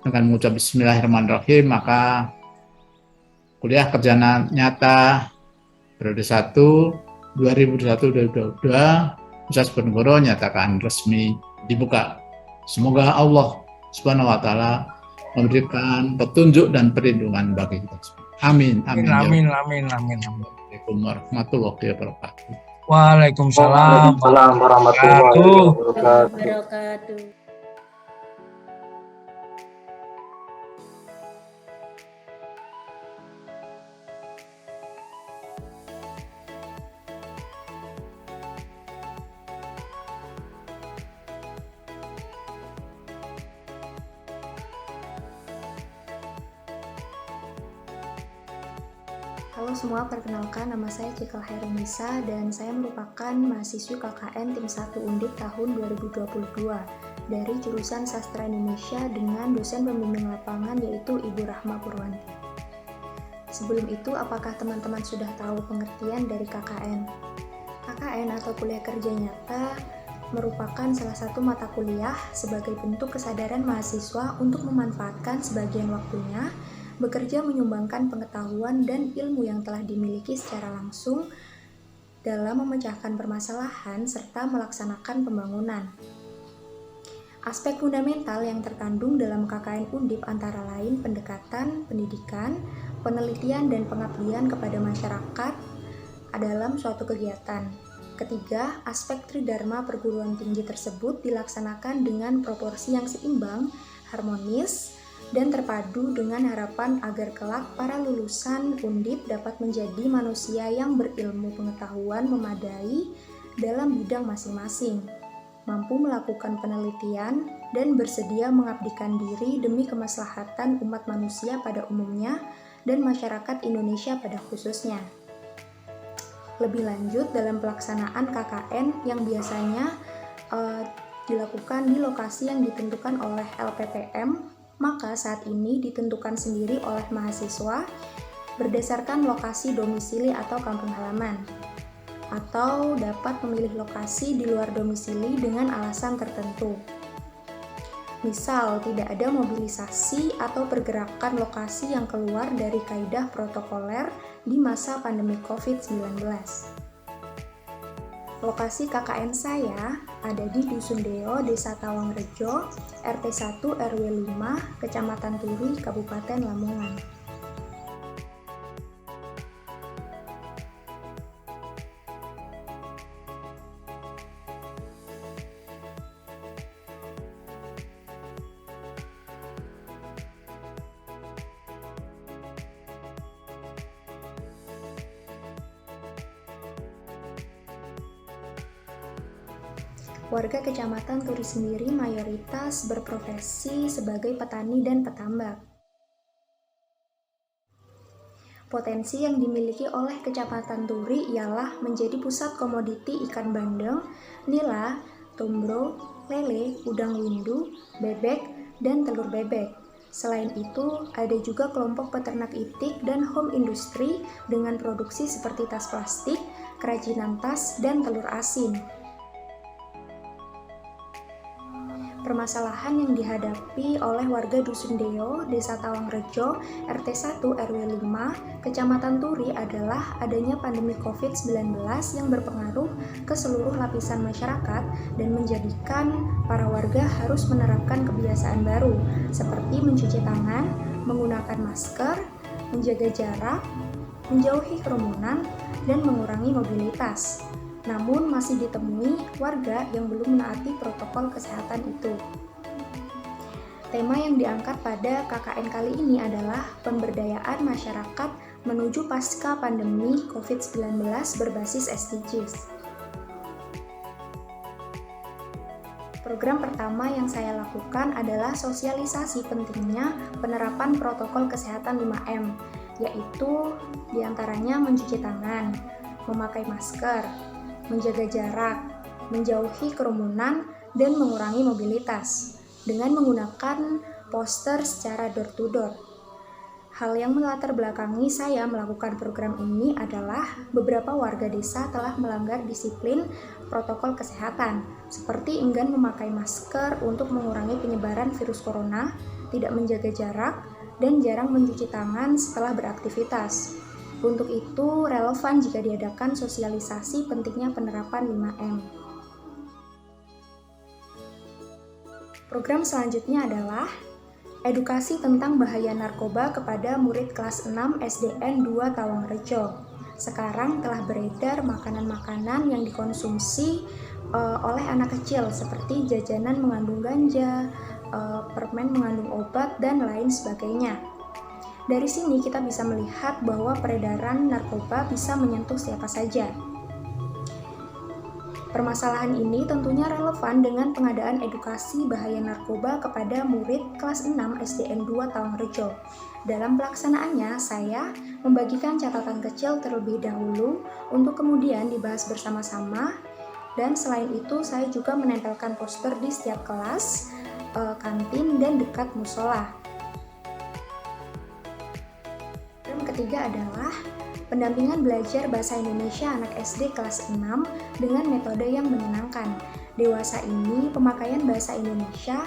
dengan mengucap Bismillahirrahmanirrahim, maka kuliah kerja nyata periode 1 2021-2022 Universitas Diponegoro nyatakan resmi dibuka. Semoga Allah Subhanahu wa taala memberikan petunjuk dan perlindungan bagi kita semua. Amin. Amin. Amin. Amin. Amin. Assalamualaikum warahmatullahi wabarakatuh. Waalaikumsalam warahmatullahi wabarakatuh. Halo semua, perkenalkan nama saya Cikal Hairunisa dan saya merupakan mahasiswi KKN Tim 1 Undip tahun 2022 dari jurusan Sastra Indonesia dengan dosen pembimbing lapangan yaitu Ibu Rahma Purwanti. Sebelum itu, apakah teman-teman sudah tahu pengertian dari KKN? KKN atau kuliah kerja nyata merupakan salah satu mata kuliah sebagai bentuk kesadaran mahasiswa untuk memanfaatkan sebagian waktunya bekerja menyumbangkan pengetahuan dan ilmu yang telah dimiliki secara langsung dalam memecahkan permasalahan serta melaksanakan pembangunan. Aspek fundamental yang terkandung dalam KKN Undip antara lain pendekatan, pendidikan, penelitian, dan pengabdian kepada masyarakat dalam suatu kegiatan. Ketiga, aspek tridharma perguruan tinggi tersebut dilaksanakan dengan proporsi yang seimbang, harmonis, dan terpadu dengan harapan agar kelak para lulusan Undip dapat menjadi manusia yang berilmu pengetahuan memadai dalam bidang masing-masing, mampu melakukan penelitian, dan bersedia mengabdikan diri demi kemaslahatan umat manusia pada umumnya dan masyarakat Indonesia pada khususnya. Lebih lanjut, dalam pelaksanaan KKN yang biasanya dilakukan di lokasi yang ditentukan oleh LPPM, maka saat ini ditentukan sendiri oleh mahasiswa berdasarkan lokasi domisili atau kampung halaman, atau dapat memilih lokasi di luar domisili dengan alasan tertentu. Misal, tidak ada mobilisasi atau pergerakan lokasi yang keluar dari kaidah protokoler di masa pandemi COVID-19. Lokasi KKN saya ada di Dusun Deo, Desa Tawangrejo, RT 1 RW 5, Kecamatan Turi, Kabupaten Lamongan. Warga Kecamatan Turi sendiri mayoritas berprofesi sebagai petani dan petambak. Potensi yang dimiliki oleh Kecamatan Turi ialah menjadi pusat komoditi ikan bandeng, nila, tumbro, lele, udang windu, bebek, dan telur bebek. Selain itu, ada juga kelompok peternak itik dan home industry dengan produksi seperti tas plastik, kerajinan tas, dan telur asin. Permasalahan yang dihadapi oleh warga Dusun Deo, Desa Tawangrejo, RT 1 RW 5, Kecamatan Turi adalah adanya pandemi COVID-19 yang berpengaruh ke seluruh lapisan masyarakat dan menjadikan para warga harus menerapkan kebiasaan baru seperti mencuci tangan, menggunakan masker, menjaga jarak, menjauhi kerumunan, dan mengurangi mobilitas. Namun masih ditemui warga yang belum menaati protokol kesehatan itu. Tema yang diangkat pada KKN kali ini adalah pemberdayaan masyarakat menuju pasca pandemi COVID-19 berbasis SDGs. Program pertama yang saya lakukan adalah sosialisasi pentingnya penerapan protokol kesehatan 5M, yaitu diantaranya mencuci tangan, memakai masker, menjaga jarak, menjauhi kerumunan, dan mengurangi mobilitas dengan menggunakan poster secara door-to-door. Hal yang melatar belakangi saya melakukan program ini adalah beberapa warga desa telah melanggar disiplin protokol kesehatan, seperti enggan memakai masker untuk mengurangi penyebaran virus corona, tidak menjaga jarak, dan jarang mencuci tangan setelah beraktivitas. Untuk itu, relevan jika diadakan sosialisasi pentingnya penerapan 5M. Program selanjutnya adalah edukasi tentang bahaya narkoba kepada murid kelas 6 SDN 2 Tawangrejo. Sekarang telah beredar makanan-makanan yang dikonsumsi oleh anak kecil seperti jajanan mengandung ganja, permen mengandung obat, dan lain sebagainya. Dari sini kita bisa melihat bahwa peredaran narkoba bisa menyentuh siapa saja. Permasalahan ini tentunya relevan dengan pengadaan edukasi bahaya narkoba kepada murid kelas 6 SDN 2 Tawangrejo. Dalam pelaksanaannya, saya membagikan catatan kecil terlebih dahulu untuk kemudian dibahas bersama-sama, dan selain itu saya juga menempelkan poster di setiap kelas, kantin, dan dekat musola. Yang ketiga adalah pendampingan belajar bahasa Indonesia anak SD kelas 6 dengan metode yang menyenangkan. Dewasa ini, pemakaian bahasa Indonesia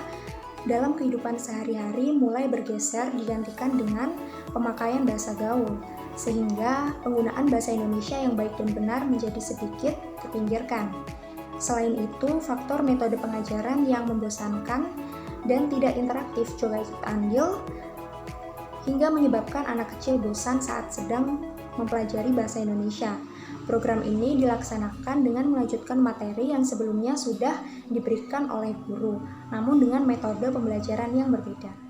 dalam kehidupan sehari-hari mulai bergeser digantikan dengan pemakaian bahasa gaul, sehingga penggunaan bahasa Indonesia yang baik dan benar menjadi sedikit terpinggirkan. Selain itu, faktor metode pengajaran yang membosankan dan tidak interaktif juga ikut andil, hingga menyebabkan anak kecil bosan saat sedang mempelajari bahasa Indonesia. Program ini dilaksanakan dengan melanjutkan materi yang sebelumnya sudah diberikan oleh guru, namun dengan metode pembelajaran yang berbeda.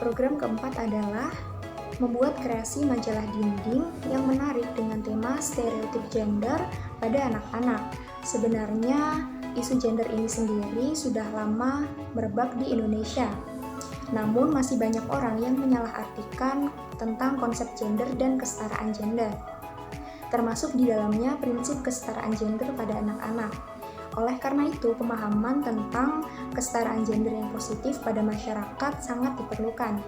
Program keempat adalah membuat kreasi majalah dinding yang menarik dengan tema stereotip gender pada anak-anak. Sebenarnya, isu gender ini sendiri sudah lama merebak di Indonesia. Namun masih banyak orang yang menyalahartikan tentang konsep gender dan kesetaraan gender. Termasuk di dalamnya prinsip kesetaraan gender pada anak-anak. Oleh karena itu, pemahaman tentang kesetaraan gender yang positif pada masyarakat sangat diperlukan.